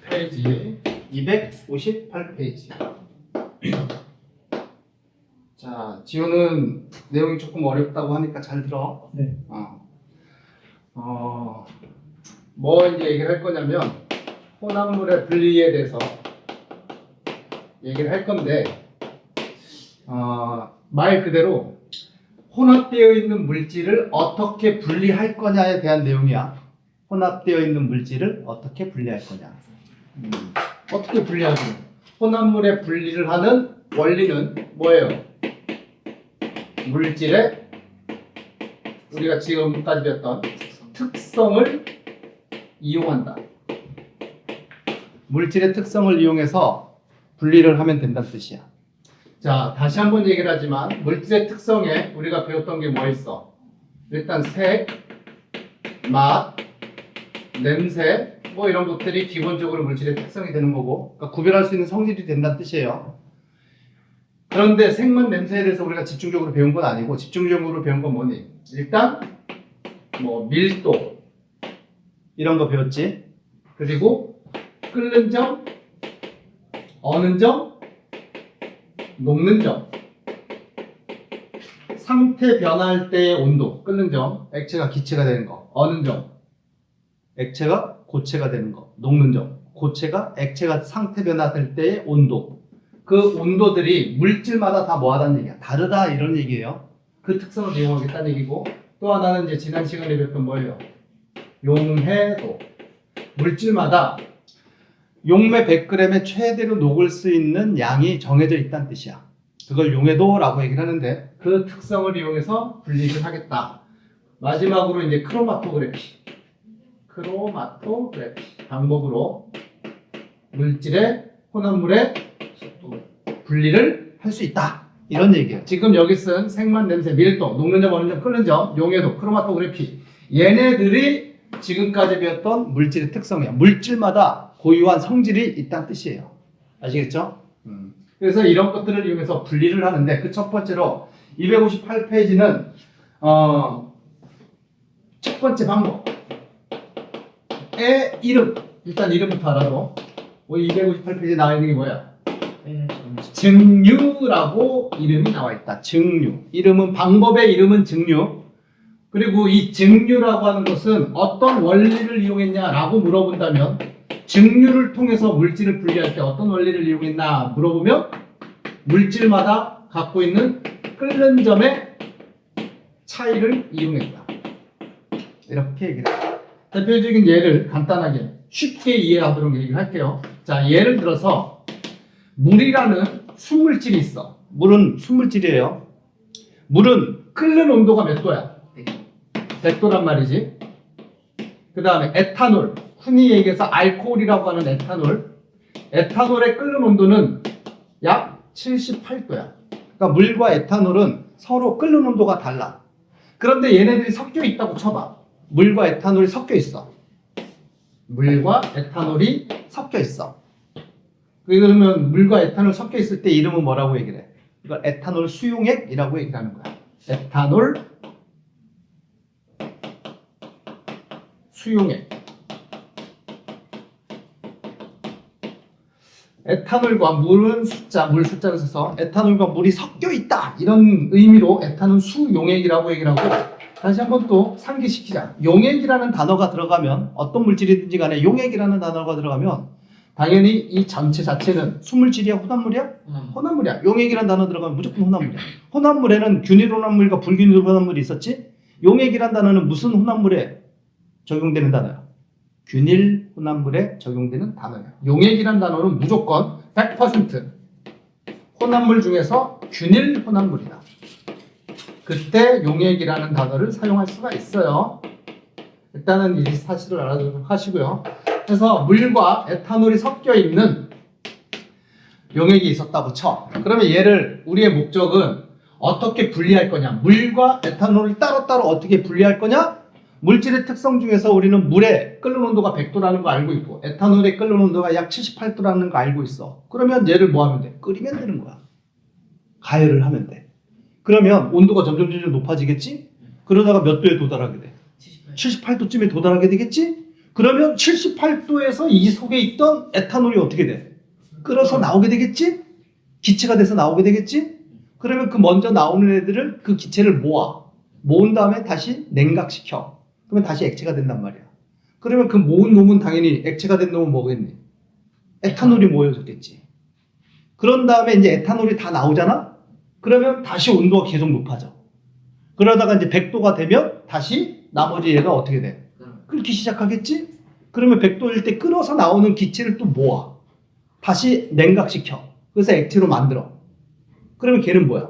페이지 258페이지. 자, 지호는 내용이 조금 어렵다고 하니까 잘 들어. 네. 뭐 이제 얘기를 할 거냐면 혼합물의 분리에 대해서 얘기를 할 건데, 말 그대로 혼합되어 있는 물질을 어떻게 분리할 거냐에 대한 내용이야. 혼합되어 있는 물질을 어떻게 분리할 거냐. 어떻게 분리하지? 혼합물의 분리를 하는 원리는 뭐예요? 물질의 우리가 지금까지 배웠던 특성을 이용한다. 물질의 특성을 이용해서 분리를 하면 된다는 뜻이야. 자, 다시 한번 얘기를 하지만 물질의 특성에 우리가 배웠던 게 뭐 있어? 일단 색, 맛, 냄새 뭐 이런 것들이 기본적으로 물질의 특성이 되는 거고, 그러니까 구별할 수 있는 성질이 된다는 뜻이에요. 그런데 색만 냄새에 대해서 우리가 집중적으로 배운 건 아니고, 집중적으로 배운 건 뭐니? 일단 뭐 밀도 이런 거 배웠지. 그리고 끓는 점, 어는 점, 녹는 점, 상태 변화할 때의 온도, 끓는 점, 액체가 기체가 되는 거, 어는 점, 액체가 고체가 되는 거, 녹는 점, 고체가 액체가 상태 변화될 때의 온도. 그 온도들이 물질마다 다 뭐하다는 얘기야? 다르다 이런 얘기예요. 그 특성을 이용하겠다는 얘기고, 또 하나는 이제 지난 시간에 배웠던 뭐예요? 용해도. 물질마다 용매 100g에 최대로 녹을 수 있는 양이 정해져 있다는 뜻이야. 그걸 용해도라고 얘기를 하는데, 그 특성을 이용해서 분리를 하겠다. 마지막으로 이제 크로마토그래피 방법으로 물질의 혼합물의 분리를 할 수 있다 이런 얘기예요. 지금 여기 쓴 색만, 냄새, 밀도, 녹는 점, 어는 점, 끓는 점, 용해도, 크로마토그래피, 얘네들이 지금까지 배웠던 물질의 특성이야. 물질마다 고유한 성질이 있다는 뜻이에요. 아시겠죠? 그래서 이런 것들을 이용해서 분리를 하는데, 그 첫 번째로 258페이지는 첫 번째 방법 의 이름, 일단 이름부터 알아도 258페이지에 나와 있는 게 뭐야? 증류라고 이름이 나와 있다. 증류. 이름은, 방법의 이름은 증류. 그리고 이 증류라고 하는 것은 어떤 원리를 이용했냐라고 물어본다면, 증류를 통해서 물질을 분리할 때 어떤 원리를 이용했나 물어보면, 물질마다 갖고 있는 끓는 점의 차이를 이용했다. 이렇게 얘기를 해요. 대표적인 예를 간단하게 쉽게 이해하도록 얘기를 할게요. 자, 예를 들어서 물이라는 순물질이 있어. 물은 순물질이에요. 물은 끓는 온도가 몇 도야? 100도란 말이지. 그 다음에 에탄올, 흔히 얘기해서 알코올이라고 하는 에탄올. 에탄올의 끓는 온도는 약 78도야. 그러니까 물과 에탄올은 서로 끓는 온도가 달라. 그런데 얘네들이 섞여 있다고 쳐봐. 물과 에탄올이 섞여 있어. 물과 에탄올이 섞여 있어. 그러면 물과 에탄올 섞여 있을 때 이름은 뭐라고 얘기를 해? 이걸 에탄올 수용액이라고 얘기를 하는 거야. 에탄올 수용액. 에탄올과 물은 숫자, 물 숫자를 써서 에탄올과 물이 섞여 있다 이런 의미로 에탄올 수용액이라고 얘기를 하고, 다시 한번 또 상기시키자. 용액이라는 단어가 들어가면, 어떤 물질이든지 간에 용액이라는 단어가 들어가면 당연히 이 전체 자체는 순물질이야, 혼합물이야? 혼합물이야. 용액이라는 단어 들어가면 무조건 혼합물이야. 혼합물에는 균일 혼합물과 불균일 혼합물이 있었지? 용액이라는 단어는 무슨 혼합물에 적용되는 단어야? 균일 혼합물에 적용되는 단어야. 용액이라는 단어는 무조건 100% 혼합물 중에서 균일 혼합물이다. 그때 용액이라는 단어를 사용할 수가 있어요. 일단은 이 사실을 알아두도록 하시고요. 그래서 물과 에탄올이 섞여 있는 용액이 있었다고 쳐. 그러면 얘를, 우리의 목적은 어떻게 분리할 거냐? 물과 에탄올을 따로따로 어떻게 분리할 거냐? 물질의 특성 중에서 우리는 물의 끓는 온도가 100도라는 거 알고 있고, 에탄올의 끓는 온도가 약 78도라는 거 알고 있어. 그러면 얘를 뭐 하면 돼? 끓이면 되는 거야. 가열을 하면 돼. 그러면 온도가 점점 높아지겠지? 그러다가 몇 도에 도달하게 돼? 78도쯤에 도달하게 되겠지? 그러면 78도에서 이 속에 있던 에탄올이 어떻게 돼? 끓어서 나오게 되겠지? 기체가 돼서 나오게 되겠지? 그러면 그 먼저 나오는 애들을 그 기체를 모은 다음에 다시 냉각시켜. 그러면 다시 액체가 된단 말이야. 그러면 그 모은 놈은 당연히 액체가 된 놈은 뭐겠니? 에탄올이 모여졌겠지. 그런 다음에 이제 에탄올이 다 나오잖아? 그러면 다시 온도가 계속 높아져. 그러다가 이제 100도가 되면 다시 나머지 얘가 어떻게 돼? 끓기 시작하겠지? 그러면 100도일 때 끓어서 나오는 기체를 또 모아. 다시 냉각시켜. 그래서 액체로 만들어. 그러면 걔는 뭐야?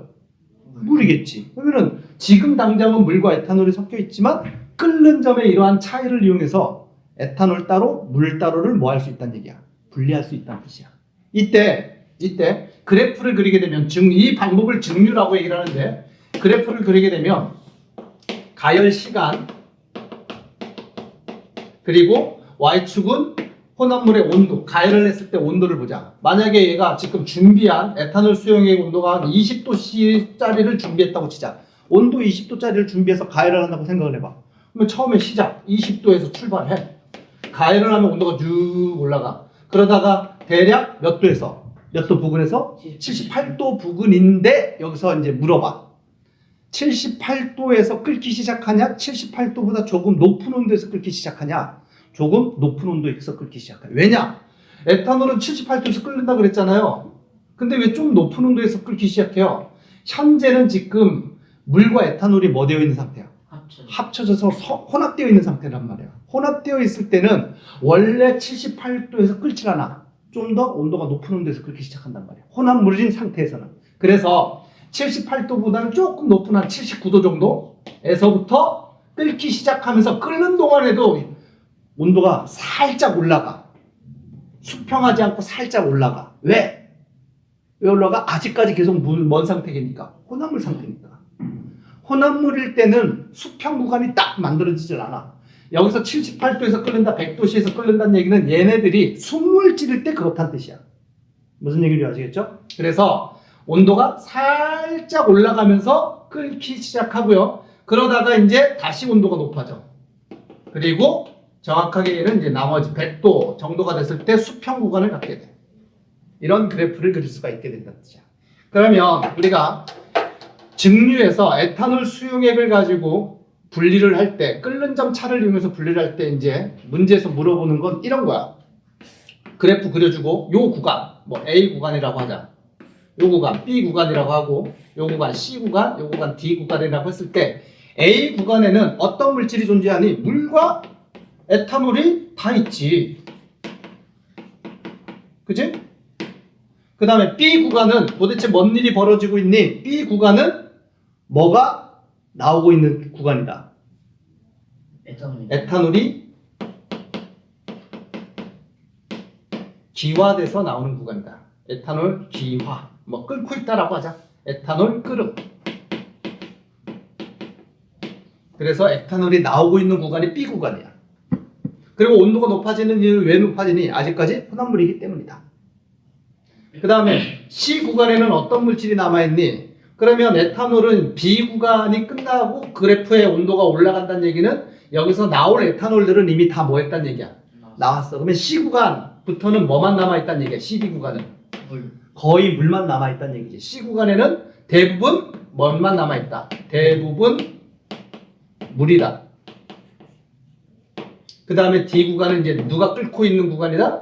물이겠지. 그러면은 지금 당장은 물과 에탄올이 섞여 있지만 끓는 점에 이러한 차이를 이용해서 에탄올 따로, 물 따로를 뭐 할 수 있다는 얘기야. 분리할 수 있다는 뜻이야. 이때 그래프를 그리게 되면 이 방법을 증류라고 얘기를 하는데 그래프를 그리게 되면 가열 시간 그리고 Y축은 혼합물의 온도, 가열을 했을 때 온도를 보자. 만약에 얘가 지금 준비한 에탄올 수용액 온도가 한 20도짜리를 준비했다고 치자. 온도 20도짜리를 준비해서 가열을 한다고 생각을 해봐. 그러면 처음에 시작 20도에서 출발해. 가열을 하면 온도가 쭉 올라가. 그러다가 대략 몇 도에서 몇 도 부근에서 78도 부근인데 여기서 이제 물어봐. 78도에서 끓기 시작하냐? 78도보다 조금 높은 온도에서 끓기 시작하냐? 조금 높은 온도에서 끓기 시작하냐? 왜냐? 에탄올은 78도에서 끓는다 그랬잖아요. 근데 왜 좀 높은 온도에서 끓기 시작해요? 현재는 지금 물과 에탄올이 뭐 되어 있는 상태야? 합쳐져서 혼합되어 있는 상태란 말이야. 혼합되어 있을 때는 원래 78도에서 끓질 않아. 좀 더 온도가 높은 온도에서 끓기 시작한단 말이야. 혼합물인 상태에서는. 그래서 78도보다는 조금 높은 한 79도 정도에서부터 끓기 시작하면서 끓는 동안에도 온도가 살짝 올라가. 수평하지 않고 살짝 올라가. 왜? 왜 올라가? 아직까지 계속 먼 상태니까. 혼합물 상태니까. 혼합물일 때는 수평 구간이 딱 만들어지질 않아. 여기서 78도에서 끓는다, 100도씨에서 끓는다는 얘기는 얘네들이 숨을 찌를 때 그렇다는 뜻이야. 무슨 얘기인지 아시겠죠? 그래서 온도가 살짝 올라가면서 끓기 시작하고요. 그러다가 이제 다시 온도가 높아져. 그리고 정확하게 얘는 이제 나머지 100도 정도가 됐을 때 수평 구간을 갖게 돼. 이런 그래프를 그릴 수가 있게 된다는 뜻이야. 그러면 우리가 증류에서 에탄올 수용액을 가지고 분리를 할 때, 끓는 점 차를 이용해서 분리를 할 때 이제 문제에서 물어보는 건 이런 거야. 그래프 그려주고 요 구간, 뭐 A 구간이라고 하자. 요 구간 B 구간이라고 하고 요 구간 C 구간, 요 구간 D 구간이라고 했을 때 A 구간에는 어떤 물질이 존재하니? 물과 에탄올이 다 있지. 그치? 그 다음에 B 구간은 도대체 뭔 일이 벌어지고 있니? B 구간은 뭐가 나오고 있는 구간이다. 에탄올이 기화돼서 나오는 구간이다. 에탄올 기화. 뭐 끓고 있다라고 하자. 에탄올 끓음. 그래서 에탄올이 나오고 있는 구간이 B 구간이야. 그리고 온도가 높아지는 이유는 왜 높아지니? 아직까지 혼합물이기 때문이다. 그 다음에 C 구간에는 어떤 물질이 남아있니? 그러면 에탄올은 B 구간이 끝나고 그래프의 온도가 올라간다는 얘기는 여기서 나올 에탄올들은 이미 다 뭐 했다는 얘기야? 나왔어. 그러면 C 구간부터는 뭐만 남아있다는 얘기야? CD 구간은? 거의 물만 남아있다는 얘기지. C 구간에는 대부분 뭐만 남아있다? 대부분 물이다. 그 다음에 D 구간은 이제 누가 끓고 있는 구간이다?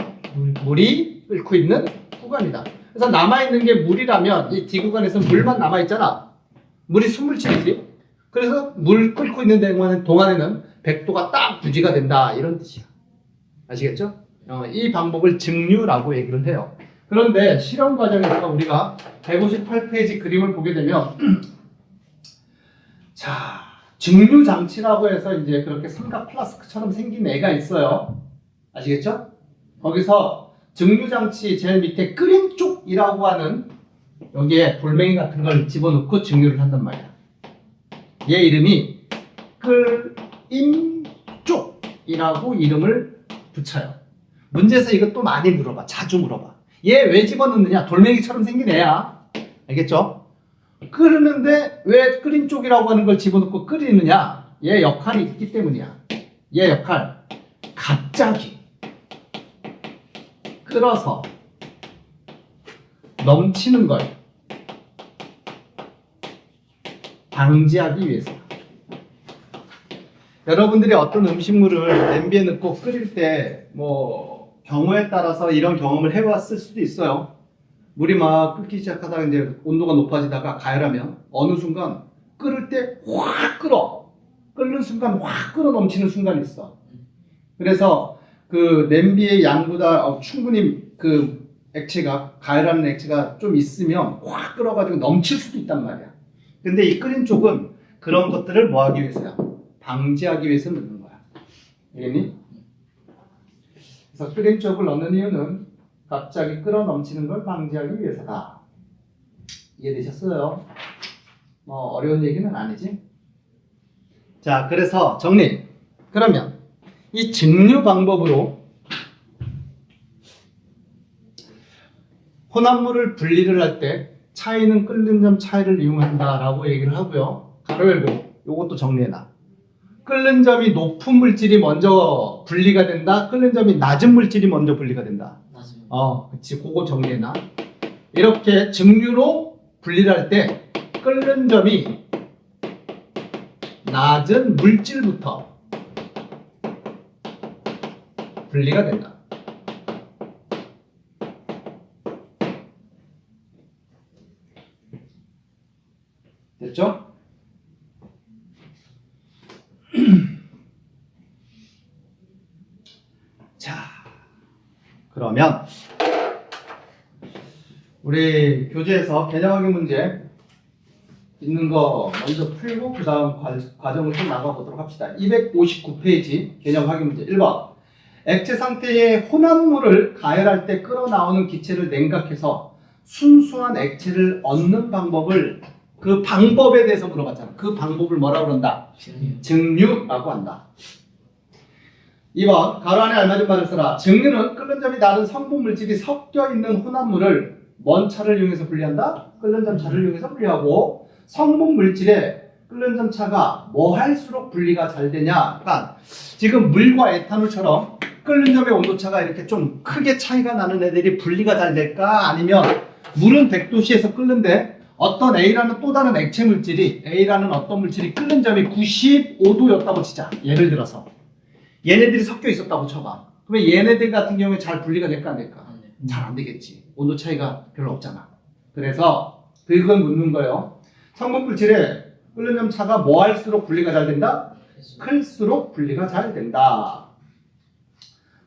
물이 끓고 있는 구간이다. 그래서 남아있는 게 물이라면 이 D 구간에서 물만 남아있잖아. 물이 순물질이지. 그래서 물 끓고 있는 동안에는 100도가 딱 유지가 된다. 이런 뜻이야. 아시겠죠? 이 방법을 증류라고 얘기를 해요. 그런데 실험 과정에서 우리가 158페이지 그림을 보게 되면 자, 증류 장치라고 해서 이제 그렇게 삼각 플라스크처럼 생긴 애가 있어요. 아시겠죠? 거기서 증류장치 제일 밑에 끓인 쪽이라고 하는 여기에 돌멩이 같은 걸 집어넣고 증류를 한단 말이야. 얘 이름이 끓인 쪽이라고 이름을 붙여요. 문제에서 이것도 많이 물어봐. 자주 물어봐. 얘 왜 집어넣느냐? 돌멩이처럼 생긴 애야. 알겠죠? 끓는데 왜 끓인 쪽이라고 하는 걸 집어넣고 끓이느냐? 얘 역할이 있기 때문이야. 얘 역할. 갑자기 끓어서 넘치는 걸 방지하기 위해서. 여러분들이 어떤 음식물을 냄비에 넣고 끓일 때 뭐 경우에 따라서 이런 경험을 해왔을 수도 있어요. 물이 막 끓기 시작하다가 이제 온도가 높아지다가 가열하면 어느 순간 끓을 때 확 끓어. 끓는 순간 확 끓어 넘치는 순간이 있어. 그래서 그 냄비의 양보다 충분히 그 액체가, 가열하는 액체가 좀 있으면 확 끓어가지고 넘칠 수도 있단 말이야. 근데 이 끓인 쪽은 그런 것들을 뭐 하기 위해서야? 방지하기 위해서 넣는 거야. 알겠니? 그래서 끓인 쪽을 넣는 이유는 갑자기 끓어 넘치는 걸 방지하기 위해서다. 이해되셨어요? 뭐 어려운 얘기는 아니지? 자, 그래서 정리. 그러면 이 증류 방법으로 혼합물을 분리를 할 때 차이는 끓는 점 차이를 이용한다라고 얘기를 하고요. 가로 열고 요것도 정리해놔. 끓는 점이 높은 물질이 먼저 분리가 된다. 끓는 점이 낮은 물질이 먼저 분리가 된다. 그치. 그거 정리해놔. 이렇게 증류로 분리를 할 때 끓는 점이 낮은 물질부터 분리가 된다. 됐죠? 자, 그러면 우리 교재에서 개념 확인 문제 있는 거 먼저 풀고 그 다음 과정을 좀 나가보도록 합시다. 259페이지 개념 확인 문제 1번. 액체 상태의 혼합물을 가열할 때 끓어나오는 기체를 냉각해서 순수한 액체를 얻는 방법을, 그 방법에 대해서 물어봤잖아. 그 방법을 뭐라고 그런다? 증류라고 한다. 2번. 가로 안에 알맞은 말을 써라. 증류는 끓는 점이 다른 성분 물질이 섞여 있는 혼합물을 뭔 차를 이용해서 분리한다? 끓는 점 차를 이용해서 분리하고, 성분 물질의 끓는 점 차가 뭐 할수록 분리가 잘 되냐? 그러니까 지금 물과 에탄올처럼 끓는 점의 온도차가 이렇게 좀 크게 차이가 나는 애들이 분리가 잘 될까? 아니면 물은 100도씨에서 끓는데 어떤 A라는 또 다른 액체 물질이, A라는 어떤 물질이 끓는 점이 95도였다고 치자. 예를 들어서 얘네들이 섞여 있었다고 쳐봐. 그러면 얘네들 같은 경우에 잘 분리가 될까 안 될까? 잘 안 되겠지. 온도 차이가 별로 없잖아. 그래서 그걸 묻는 거예요. 성분 물질의 끓는 점 차가 뭐 할수록 분리가 잘 된다? 클수록 분리가 잘 된다.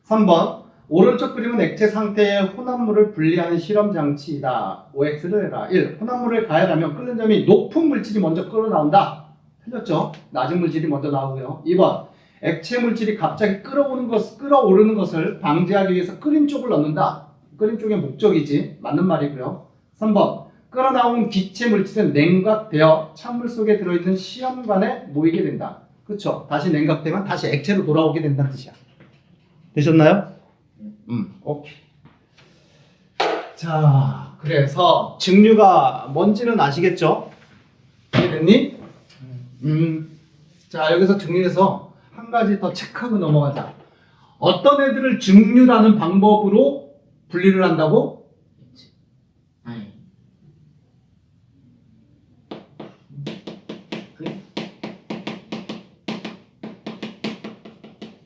3번. 오른쪽 그림은 액체 상태의 혼합물을 분리하는 실험 장치이다. OX를 해라. 1. 혼합물을 가열하면 끓는 점이 높은 물질이 먼저 끓어나온다. 틀렸죠? 낮은 물질이 먼저 나오고요. 2번. 액체 물질이 갑자기 끓어오르는 것을 방지하기 위해서 끓인 쪽을 넣는다. 끓인 쪽의 목적이지. 맞는 말이고요. 3번. 끓어나온 기체 물질은 냉각되어 찬물 속에 들어있는 시험관에 모이게 된다. 그렇죠? 다시 냉각되면 다시 액체로 돌아오게 된다는 뜻이야. 되셨나요? 오케이. 자, 그래서 증류가 뭔지는 아시겠죠? 이해됐니? 자, 여기서 증류해서 한 가지 더 체크하고 넘어가자. 어떤 애들을 증류라는 방법으로 분리를 한다고?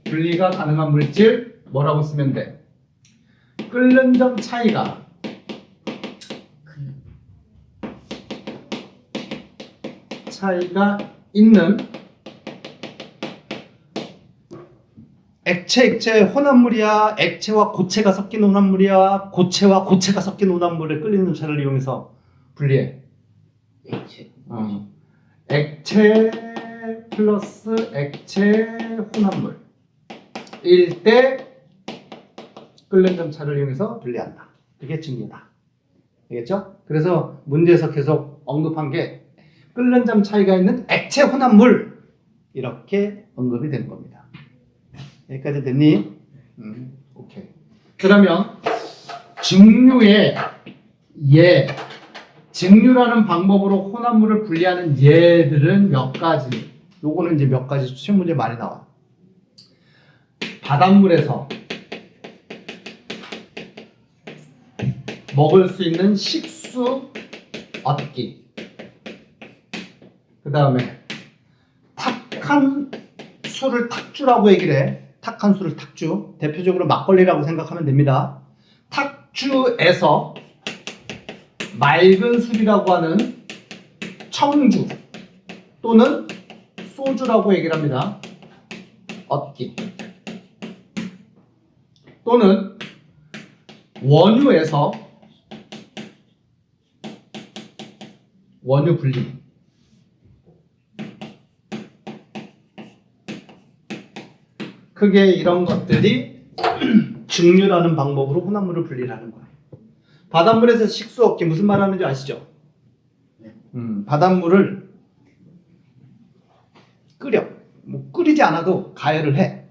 분리가 가능한 물질 뭐라고 쓰면 돼? 끓는 점 차이가 있는 액체 혼합물이야, 액체와 고체가 섞인 혼합물이야, 고체와 고체가 섞인 혼합물을 끓이는 차를 이용해서 분리해. 액체 플러스 액체 혼합물 일 때 끓는 점 차를 이용해서 분리한다. 그게 증류다. 알겠죠? 그래서 문제에서 계속 언급한 게 끓는 점 차이가 있는 액체 혼합물, 이렇게 언급이 되는 겁니다. 여기까지 됐니? 오케이. 그러면 증류의 증류라는 방법으로 혼합물을 분리하는 예들은 몇 가지. 요거는 이제 몇 가지 시험 문제 많이 나와. 바닷물에서 먹을 수 있는 식수 얻기. 그 다음에 탁한 술을 탁주라고 얘기를 해. 탁한 술을 탁주. 대표적으로 막걸리라고 생각하면 됩니다. 탁주에서 맑은 술이라고 하는 청주 또는 소주라고 얘기를 합니다. 얻기. 또는 원유에서 원유 분리. 크게 이런 것들이 증류라는 방법으로 혼합물을 분리하는 거예요. 바닷물에서 식수 얻기 무슨 말 하는지 아시죠? 바닷물을 끓여. 뭐 끓이지 않아도 가열을 해.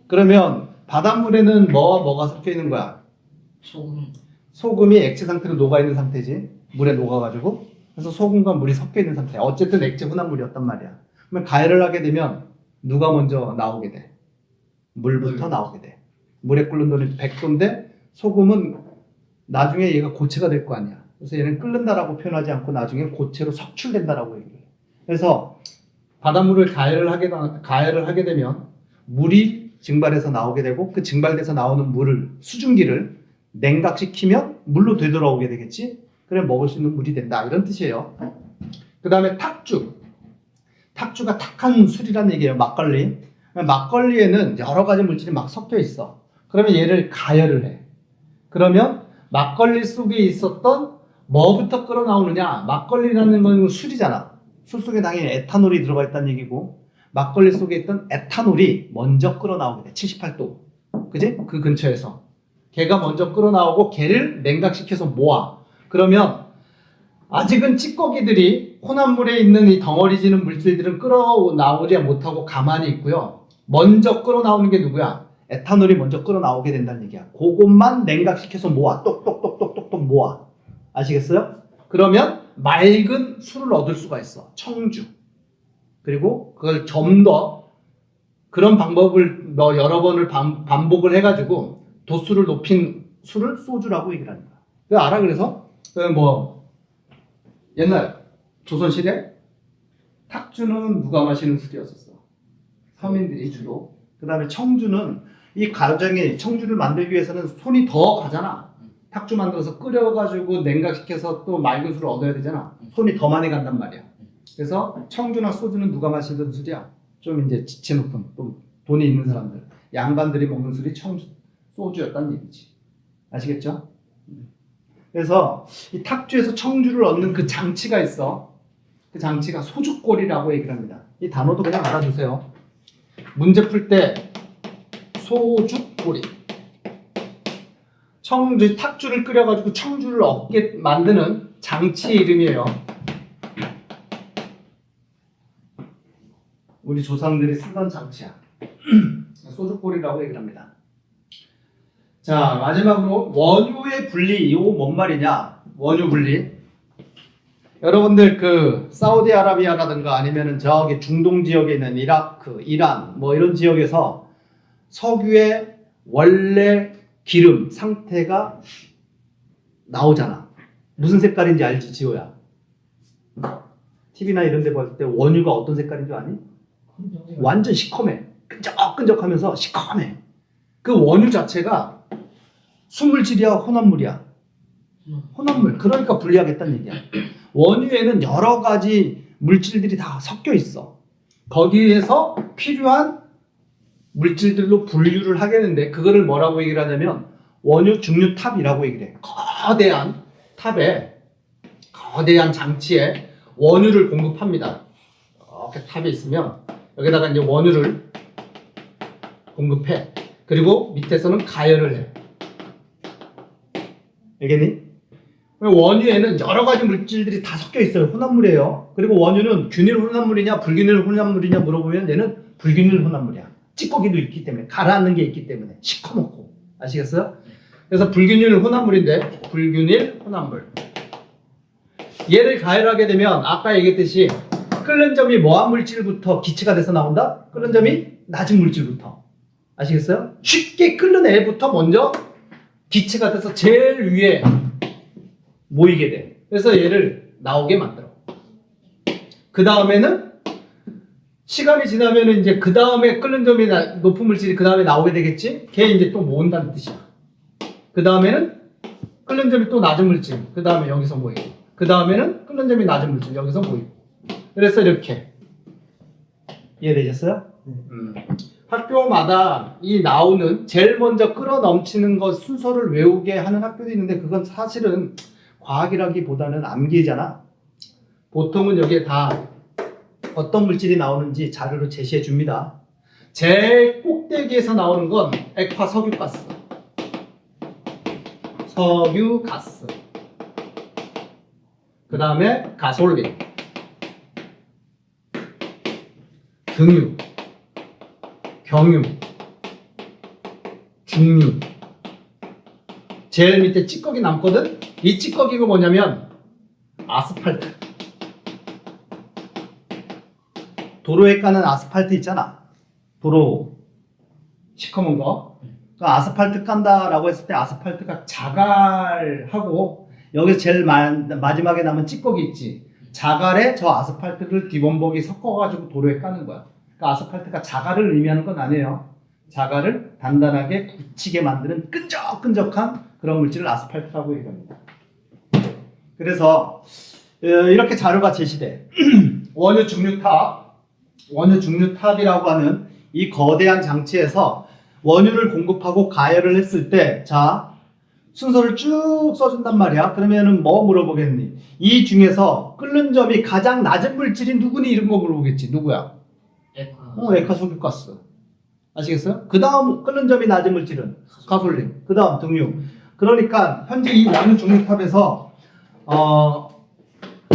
그러면 바닷물에는 뭐가 섞여 있는 거야? 소금이 액체 상태로 녹아 있는 상태지. 물에 녹아가지고. 그래서 소금과 물이 섞여 있는 상태야. 어쨌든 액체 혼합물이었단 말이야. 그러면 가열을 하게 되면 누가 먼저 나오게 돼? 물부터 나오게 돼. 물에 끓는 돈이 100도인데 소금은 나중에 얘가 고체가 될 거 아니야. 그래서 얘는 끓는다라고 표현하지 않고 나중에 고체로 석출된다라고 얘기해. 그래서 바닷물을 가열을 하게 되면 물이 증발해서 나오게 되고 그 증발돼서 나오는 물을 수증기를 냉각시키면 물로 되돌아오게 되겠지. 그래 먹을 수 있는 물이 된다 이런 뜻이에요. 그 다음에 탁주. 탁주가 탁한 술이라는 얘기예요. 막걸리. 막걸리에는 여러 가지 물질이 막 섞여 있어. 그러면 얘를 가열을 해. 그러면 막걸리 속에 있었던 뭐부터 끓어나오느냐? 막걸리라는 건 술이잖아. 술 속에 당연히 에탄올이 들어가 있다는 얘기고 막걸리 속에 있던 에탄올이 먼저 끓어나오게 돼. 78도. 그지? 그 근처에서. 걔가 먼저 끓어나오고 걔를 냉각시켜서 모아. 그러면 아직은 찌꺼기들이 혼합물에 있는 이 덩어리지는 물질들은 끓어나오지 못하고 가만히 있고요. 먼저 끓어나오는 게 누구야? 에탄올이 먼저 끓어나오게 된다는 얘기야. 그것만 냉각시켜서 모아. 똑똑똑똑똑똑 모아. 아시겠어요? 그러면 맑은 술을 얻을 수가 있어. 청주. 그리고 그걸 좀 더 그런 방법을 여러 번을 반복을 해가지고 도수를 높인 술을 소주라고 얘기를 하는 거야. 그거 알아? 그래서 뭐 옛날 조선시대 탁주는 누가 마시는 술이었었어? 서민들이 주로. 그 다음에 청주는 이 가정에 청주를 만들기 위해서는 손이 더 가잖아. 탁주 만들어서 끓여가지고 냉각시켜서 또 맑은 술을 얻어야 되잖아. 손이 더 많이 간단 말이야. 그래서 청주나 소주는 누가 마시던 술이야? 좀 이제 지체 높은, 좀 돈이 있는 사람들, 양반들이 먹는 술이 청주, 소주였다는 얘기지. 아시겠죠? 그래서 이 탁주에서 청주를 얻는 그 장치가 있어. 그 장치가 소주골이라고 얘기를 합니다. 이 단어도 그냥 알아두세요. 문제 풀 때 소주골이. 청주, 탁주를 끓여가지고 청주를 얻게 만드는 장치 이름이에요. 우리 조상들이 쓰던 장치야. 소주골이라고 얘기를 합니다. 자, 마지막으로 원유의 분리. 이거 뭔 말이냐? 원유 분리. 여러분들 그 사우디아라비아라든가 아니면은 저기 중동 지역에 있는 이라크, 이란 뭐 이런 지역에서 석유의 원래 기름 상태가 나오잖아. 무슨 색깔인지 알지, 지호야? TV나 이런 데 봤을 때 원유가 어떤 색깔인 줄 아니? 완전 시커매. 끈적끈적하면서 시커매. 그 원유 자체가 수물질이야, 혼합물이야? 혼합물. 그러니까 분리하겠다는 얘기야. 원유에는 여러 가지 물질들이 다 섞여 있어. 거기에서 필요한 물질들로 분류를 하겠는데 그거를 뭐라고 얘기를 하냐면 원유 증류탑이라고 얘기를 해. 거대한 탑에, 거대한 장치에 원유를 공급합니다. 이렇게 탑에 있으면 여기다가 이제 원유를 공급해. 그리고 밑에서는 가열을 해. 알겠니? 원유에는 여러 가지 물질들이 다 섞여 있어요. 혼합물이에요. 그리고 원유는 균일 혼합물이냐 불균일 혼합물이냐 물어보면 얘는 불균일 혼합물이야. 찌꺼기도 있기 때문에, 가라앉는 게 있기 때문에 시커멓고. 아시겠어요? 그래서 불균일 혼합물인데 불균일 혼합물. 얘를 가열하게 되면 아까 얘기했듯이 끓는 점이 뭐한 물질부터 기체가 돼서 나온다? 끓는 점이 낮은 물질부터. 아시겠어요? 쉽게 끓는 애부터 먼저 기체가 돼서 제일 위에 모이게 돼. 그래서 얘를 나오게 만들어. 그 다음에는 시간이 지나면 이제 그 다음에 끓는 점이 높은 물질이 그 다음에 나오게 되겠지? 걔 이제 또 모은다는 뜻이야. 그 다음에는 끓는 점이 또 낮은 물질. 그 다음에 여기서 모이고. 그 다음에는 끓는 점이 낮은 물질. 여기서 모이고. 그래서 이렇게. 이해되셨어요? 학교마다 이 나오는 제일 먼저 끌어 넘치는 것 순서를 외우게 하는 학교도 있는데 그건 사실은 과학이라기보다는 암기잖아. 보통은 여기에 다 어떤 물질이 나오는지 자료로 제시해 줍니다. 제일 꼭대기에서 나오는 건 액화 석유가스. 석유가스. 그 다음에 가솔린. 등유. 경유. 중유. 제일 밑에 찌꺼기 남거든? 이 찌꺼기가 뭐냐면 아스팔트. 도로에 까는 아스팔트 있잖아. 도로 시커먼 거. 그 아스팔트 깐다라고 했을 때 아스팔트가 자갈하고 여기서 제일 마지막에 남은 찌꺼기 있지. 자갈에 저 아스팔트를 기본복이 섞어가지고 도로에 까는 거야. 그러니까 아스팔트가 자갈을 의미하는 건 아니에요. 자갈을 단단하게 굳히게 만드는 끈적끈적한 그런 물질을 아스팔트라고 얘기합니다. 그래서 이렇게 자료가 제시돼. 원유 중류탑이라고 하는 이 거대한 장치에서 원유를 공급하고 가열을 했을 때, 자, 순서를 쭉 써준단 말이야. 그러면은 뭐 물어보겠니? 이 중에서 끓는 점이 가장 낮은 물질이 누구니? 이런 거 물어보겠지. 누구야? 액화 석유가스. 아시겠어요? 그 다음 끓는 점이 낮은 물질은 가솔린. 그 다음 등유. 그러니까 현재 이 원유 중류탑에서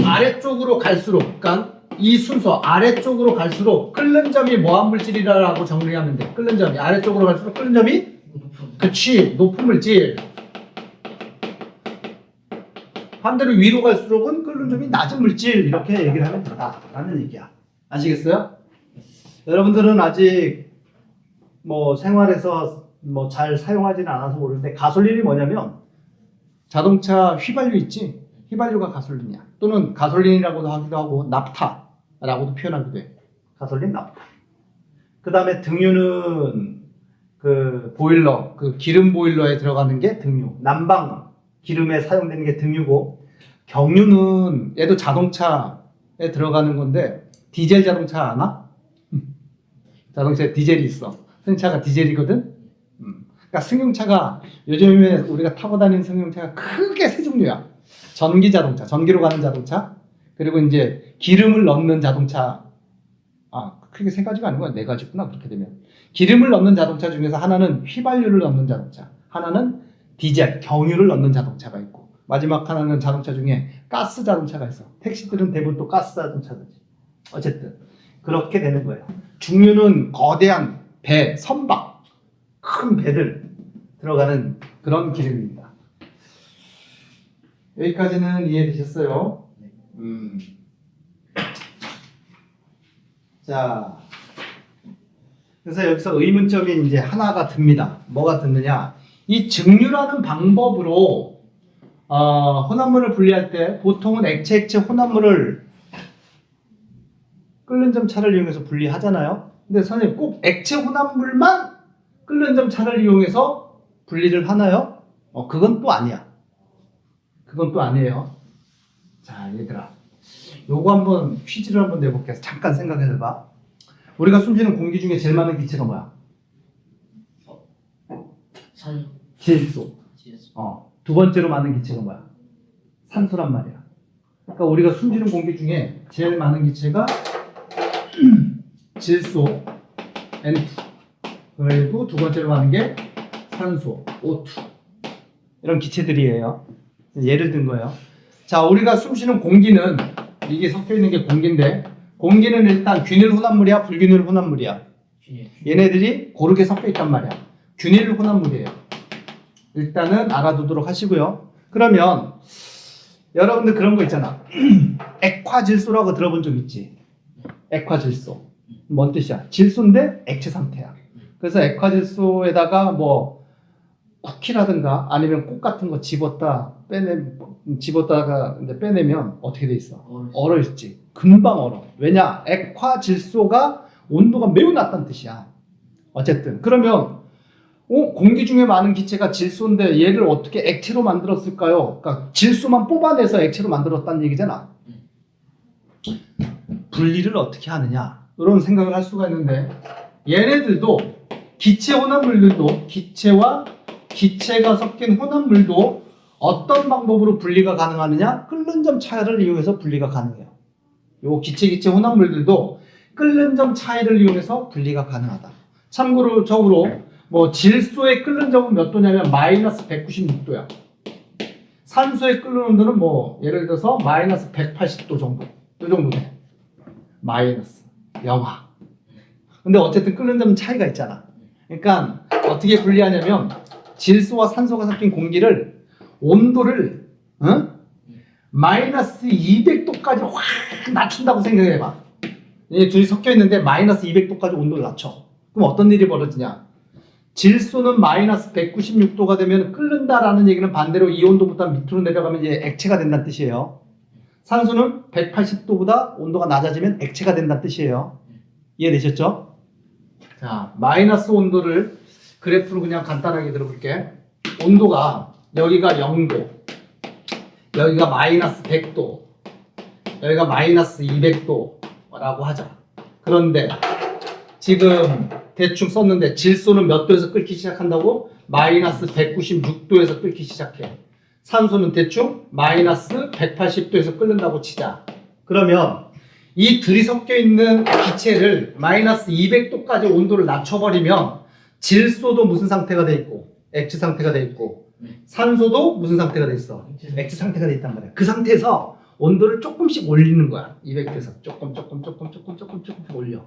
아래쪽으로 갈수록, 그러니까 이 순서 아래쪽으로 갈수록 끓는 점이 뭐한 물질이라고 정리하면 돼. 끓는 점이 아래쪽으로 갈수록 끓는 점이 그치 높은 물질. 반대로 위로 갈수록은 끓는 점이 낮은 물질 이렇게 얘기를 하면 된다라는 얘기야. 아시겠어요? 여러분들은 아직 뭐 생활에서 뭐 잘 사용하지는 않아서 모르는데 가솔린이 뭐냐면 자동차 휘발유 있지? 휘발유가 가솔린이야. 또는 가솔린이라고도 하기도 하고 납타라고도 표현하기도 해. 가솔린, 납타. 그 다음에 등유는 그 보일러, 그 기름 보일러에 들어가는 게 등유. 난방 기름에 사용되는 게 등유고, 경유는 얘도 자동차에 들어가는 건데 디젤 자동차 아나? 자동차에 디젤이 있어. 승차가 디젤이거든. 그러니까 승용차가 요즘에 우리가 타고 다니는 승용차가 크게 세 종류야. 전기 자동차, 전기로 가는 자동차, 그리고 이제 기름을 넣는 자동차. 크게 세 가지가 아니고 네 가지구나. 그렇게 되면 기름을 넣는 자동차 중에서 하나는 휘발유를 넣는 자동차, 하나는 디젤, 경유를 넣는 자동차가 있고, 마지막 하나는 자동차 중에 가스 자동차가 있어. 택시들은 대부분 또 가스 자동차들지. 어쨌든 그렇게 되는 거예요. 중유는 거대한 배, 선박, 큰 배들 들어가는 그런 기름입니다. 여기까지는 이해되셨어요? 자, 그래서 여기서 의문점이 이제 하나가 듭니다. 뭐가 드느냐? 이 증류라는 방법으로 혼합물을 분리할 때 보통은 액체 혼합물을 끓는 점 차를 이용해서 분리하잖아요. 근데 선생님 꼭 액체 혼합물만 끓는 점 차를 이용해서 분리를 하나요? 그건 또 아니야. 그건 또 아니에요. 자, 얘들아, 요거 한번 퀴즈를 한번 내볼게요. 잠깐 생각해봐. 우리가 숨쉬는 공기 중에 제일 많은 기체가 뭐야? 질소. 두 번째로 많은 기체가 뭐야? 산소란 말이야. 그러니까 우리가 숨쉬는 공기 중에 제일 많은 기체가 질소, N2. 그리고 두 번째로 많은 게 산소, O2. 이런 기체들이에요. 예를 든 거예요. 자, 우리가 숨쉬는 공기는, 이게 섞여 있는 게 공기인데, 공기는 일단 균일 혼합물이야, 불균일 혼합물이야? 얘네들이 고르게 섞여 있단 말이야. 균일 혼합물이에요. 일단은 알아두도록 하시고요. 그러면 여러분들 그런 거 있잖아. 액화질소라고 들어본 적 있지? 액화질소. 뭔 뜻이야? 질소인데 액체 상태야. 그래서 액화질소에다가 뭐 쿠키라든가 아니면 꽃 같은 거 집었다가 이제 빼내면 어떻게 돼 있어? 얼어 있지. 금방 얼어. 왜냐? 액화질소가 온도가 매우 낮다는 뜻이야. 어쨌든 그러면 공기 중에 많은 기체가 질소인데 얘를 어떻게 액체로 만들었을까요? 그러니까 질소만 뽑아내서 액체로 만들었다는 얘기잖아. 분리를 어떻게 하느냐? 이런 생각을 할 수가 있는데 얘네들도 기체 혼합물들도 기체와 기체가 섞인 혼합물도 어떤 방법으로 분리가 가능하느냐? 끓는 점 차이를 이용해서 분리가 가능해요. 요 기체 혼합물들도 끓는 점 차이를 이용해서 분리가 가능하다. 참고로 뭐 질소의 끓는 점은 몇 도냐면 마이너스 196도야. 산소의 끓는 온도는 뭐 예를 들어서 마이너스 180도 정도. 이 정도 돼. 마이너스 영하. 근데 어쨌든 끓는 점은 차이가 있잖아. 그러니까 어떻게 분리하냐면 질소와 산소가 섞인 공기를 온도를 마이너스 200도까지 확 낮춘다고 생각해봐. 이 둘이 섞여 있는데 마이너스 200도까지 온도를 낮춰. 그럼 어떤 일이 벌어지냐? 질소는 마이너스 196도가 되면 끓는다라는 얘기는 반대로 이 온도보다 밑으로 내려가면 이제 액체가 된다는 뜻이에요. 산소는 180도보다 온도가 낮아지면 액체가 된다는 뜻이에요. 이해되셨죠? 자, 마이너스 온도를 그래프로 그냥 간단하게 들어볼게. 온도가 여기가 0도, 여기가 마이너스 100도, 여기가 마이너스 200도라고 하자. 그런데 지금 대충 썼는데 질소는 몇 도에서 끓기 시작한다고? 마이너스 196도에서 끓기 시작해. 산소는 대충 마이너스 180도에서 끓는다고 치자. 그러면 이 둘이 섞여 있는 기체를 마이너스 200도까지 온도를 낮춰버리면 질소도 무슨 상태가 돼 있고 액체 상태가 돼 있고 산소도 무슨 상태가 돼 있어? 액체 상태가 돼 있단 말이야. 그 상태에서 온도를 조금씩 올리는 거야. 200도에서 조금씩 올려.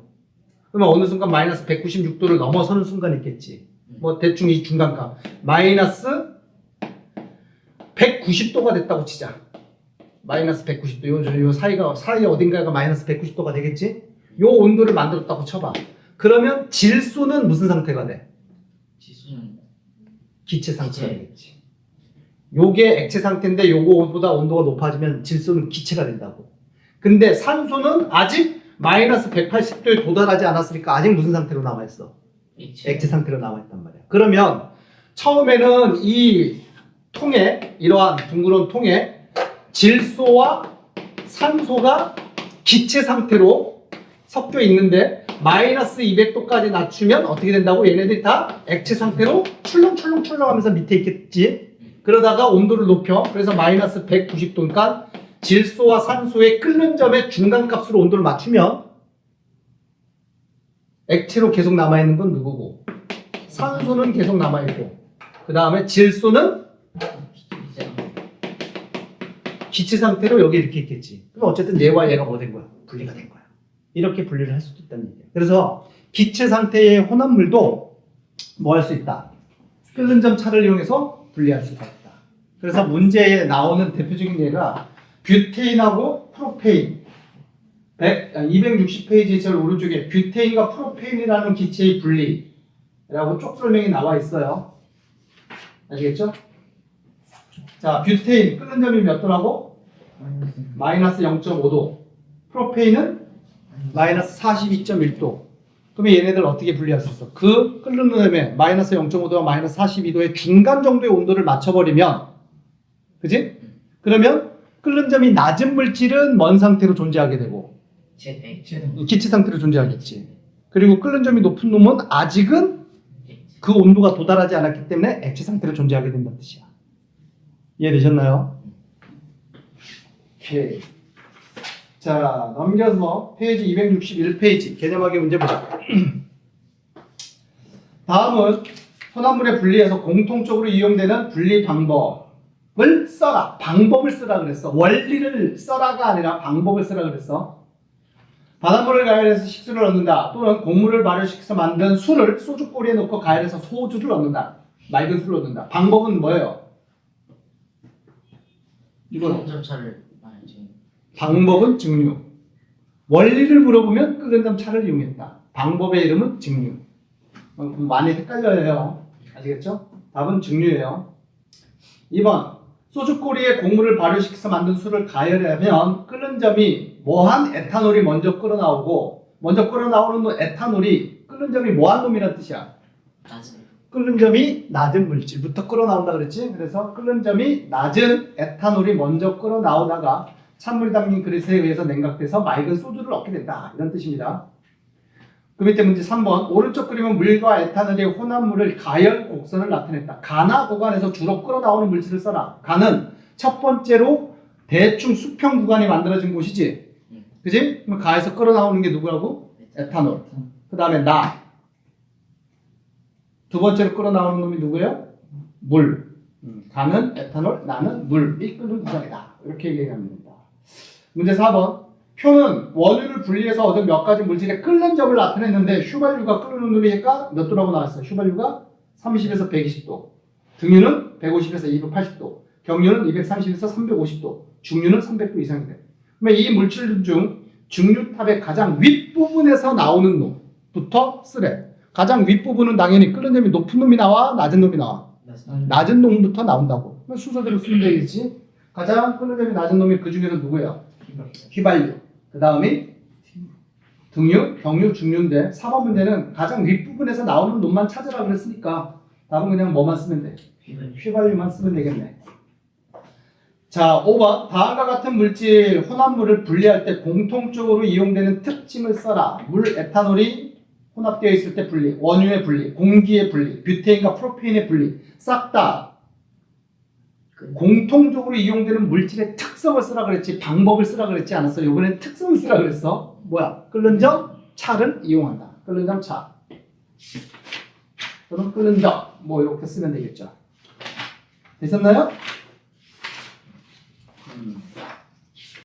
그러면 어느 순간 마이너스 196도를 넘어서는 순간이 있겠지. 뭐 대충 이 중간값 마이너스 190도가 됐다고 치자. 마이너스 190도 요 사이 어딘가가 마이너스 190도가 되겠지? 요 온도를 만들었다고 쳐봐. 그러면 질소는 무슨 상태가 돼? 질소는 기체 상태가 되겠지. 요게 액체 상태인데 요거보다 온도가 높아지면 질소는 기체가 된다고. 근데 산소는 아직 마이너스 180도에 도달하지 않았으니까 아직 무슨 상태로 남아있어? 액체 상태로 남아있단 말이야. 그러면 처음에는 이 통에 이러한 둥그런 통에 질소와 산소가 기체 상태로 섞여 있는데 마이너스 200도까지 낮추면 어떻게 된다고? 얘네들이 다 액체 상태로 출렁출렁 하면서 밑에 있겠지. 그러다가 온도를 높여. 그래서 마이너스 190도니까 질소와 산소의 끓는 점의 중간값으로 온도를 맞추면 액체로 계속 남아있는 건 누구고? 산소는 계속 남아있고 그 다음에 질소는 기체 상태로 여기 이렇게 있겠지. 그럼 어쨌든 얘와 얘가 뭐 된 거야? 분리가 된 거야. 이렇게 분리를 할 수도 있다는 얘기야. 그래서 기체 상태의 혼합물도 뭐 할 수 있다? 끓는 점 차를 이용해서 분리할 수가 있다. 그래서 문제에 나오는 대표적인 예가 뷰테인하고 프로페인. 260페이지 제일 오른쪽에 뷰테인과 프로페인이라는 기체의 분리라고 쪽 설명이 나와 있어요. 아시겠죠? 자, 뷰테인 끓는 점이 몇 도라고? 마이너스 0.5도. 프로페인은 마이너스 42.1도. 그러면 얘네들 어떻게 분리할 수 있어? 그 끓는 점에 마이너스 0.5도와 마이너스 42도의 중간 정도의 온도를 맞춰버리면, 그지? 그러면 끓는 점이 낮은 물질은 뭔 상태로 존재하게 되고, 기체 상태로 존재하겠지. 그리고 끓는 점이 높은 놈은 아직은 그 온도가 도달하지 않았기 때문에 액체 상태로 존재하게 된다는 뜻이야. 이해되셨나요? 오케이. 자, 넘겨서 페이지 261페이지 개념하기 문제 보자. 다음은 혼합물의 분리에서 공통적으로 이용되는 분리 방법을 써라. 방법을 쓰라 그랬어. 원리를 써라가 아니라 방법을 쓰라 그랬어. 바닷물을 가열해서 식수를 얻는다. 또는 곡물을 발효시켜서 만든 술을 소주꼬리에 넣고 가열해서 소주를 얻는다. 맑은 술을 얻는다. 방법은 뭐예요? 이건 점차를 말하지. 방법은 증류. 원리를 물어보면 끓는 점 차를 이용했다. 방법의 이름은 증류. 많이 헷갈려요. 아시겠죠? 답은 증류예요. 2번 소주꼬리에 곡물을 발효시켜서 만든 술을 가열하면 끓는 점이 뭐한 에탄올이 먼저 끓어나오고 먼저 끓어나오는 에탄올이 끓는 점이 뭐한 놈이란 뜻이야. 낮은. 끓는 점이 낮은 물질부터 끓어나온다 그랬지? 그래서 끓는 점이 낮은 에탄올이 먼저 끓어나오다가 찬물이 담긴 그릇에 의해서 냉각돼서 맑은 소주를 얻게 된다. 이런 뜻입니다. 그 밑에 문제 3번 오른쪽 그림은 물과 에탄올의 혼합물을 가열 곡선을 나타냈다. 가나 구간에서 주로 끓어나오는 물질을 써라. 가는 첫 번째로 대충 수평 구간이 만들어진 곳이지. 그지? 그럼 가에서 끓어나오는 게 누구라고? 에탄올. 그 다음에 나. 두 번째로 끓어나오는 놈이 누구예요? 물. 가는 에탄올, 나는 물이 끓는 구간이다. 이렇게 얘기하면 됩니다. 문제 4번. 표는 원유를 분리해서 얻은 몇 가지 물질의 끓는 점을 나타냈는데 휘발유가 끓는 놈이니까 몇 도라고 나왔어요? 휘발유가 30에서 120도. 등유는 150에서 280도. 경유는 230에서 350도. 중유는 300도 이상이 돼. 그러면 이 물질 중 증류탑의 가장 윗부분에서 나오는 놈부터 쓰래. 가장 윗부분은 당연히 끓는 점이 높은 놈이 나와? 낮은 놈이 나와? 낮은 놈부터 나온다고. 순서대로 쓰면 되겠지. 가장 끓는 점이 낮은 놈이 그 중에서 누구예요? 휘발유. 그 다음이 등유, 경유, 중유인데 4번 문제는 가장 윗부분에서 나오는 놈만 찾으라 그랬으니까 답은 그냥 뭐만 쓰면 돼? 휘발유만 쓰면 되겠네. 자, 5번 다음과 같은 물질 혼합물을 분리할 때 공통적으로 이용되는 특징을 써라. 물, 에탄올이 혼합되어 있을 때 분리, 원유의 분리, 공기의 분리, 뷰테인과 프로페인의 분리 싹 다 공통적으로 이용되는 물질의 특성을 쓰라 그랬지 방법을 쓰라 그랬지 않았어. 이번엔 특성을 쓰라 그랬어. 뭐야? 끓는 점, 차를 이용한다. 끓는 점, 차. 그럼 끓는 점, 뭐 이렇게 쓰면 되겠죠. 되셨나요?